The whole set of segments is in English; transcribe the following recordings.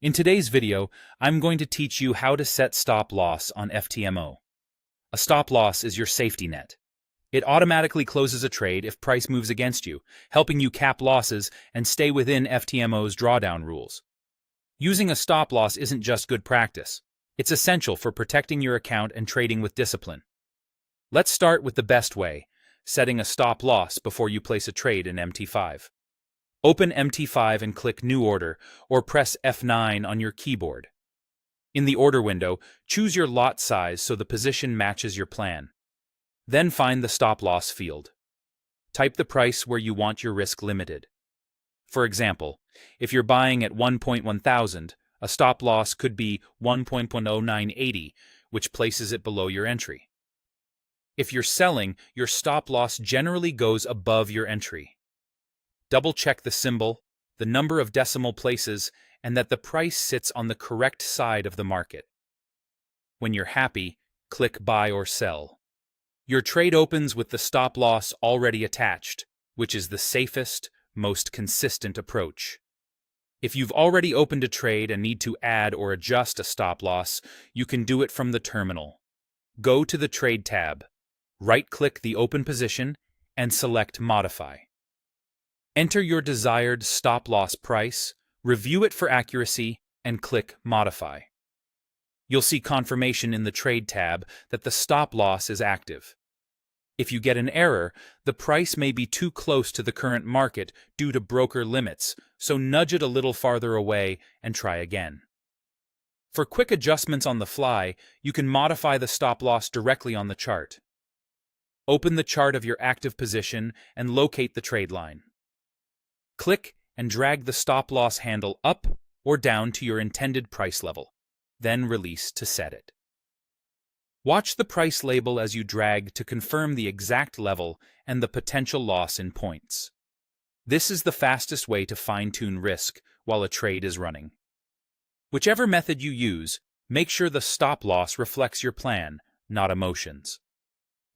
In today's video, I'm going to teach you how to set stop loss on FTMO. A stop loss is your safety net. It automatically closes a trade if price moves against you, helping you cap losses and stay within FTMO's drawdown rules. Using a stop loss isn't just good practice. It's essential for protecting your account and trading with discipline. Let's start with the best way, setting a stop loss before you place a trade in MT5. Open MT5 and click New Order, or press F9 on your keyboard. In the order window, choose your lot size so the position matches your plan. Then find the stop loss field. Type the price where you want your risk limited. For example, if you're buying at 1.1000, a stop loss could be 1.10980, which places it below your entry. If you're selling, your stop loss generally goes above your entry. Double-check the symbol, the number of decimal places, and that the price sits on the correct side of the market. When you're happy, click Buy or Sell. Your trade opens with the stop loss already attached, which is the safest, most consistent approach. If you've already opened a trade and need to add or adjust a stop loss, you can do it from the terminal. Go to the Trade tab, right-click the open position, and select Modify. Enter your desired stop-loss price, review it for accuracy, and click Modify. You'll see confirmation in the Trade tab that the stop-loss is active. If you get an error, the price may be too close to the current market due to broker limits, so nudge it a little farther away and try again. For quick adjustments on the fly, you can modify the stop-loss directly on the chart. Open the chart of your active position and locate the trade line. Click and drag the stop-loss handle up or down to your intended price level, then release to set it. Watch the price label as you drag to confirm the exact level and the potential loss in points. This is the fastest way to fine-tune risk while a trade is running. Whichever method you use, make sure the stop-loss reflects your plan, not emotions.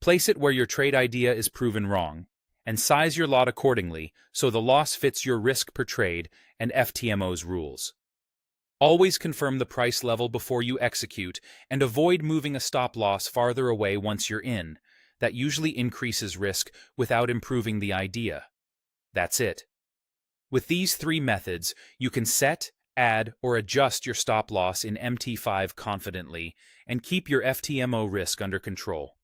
Place it where your trade idea is proven wrong, and size your lot accordingly so the loss fits your risk per trade and FTMO's rules. Always confirm the price level before you execute and avoid moving a stop loss farther away once you're in. That usually increases risk without improving the idea. That's it. With these three methods, you can set, add, or adjust your stop loss in MT5 confidently and keep your FTMO risk under control.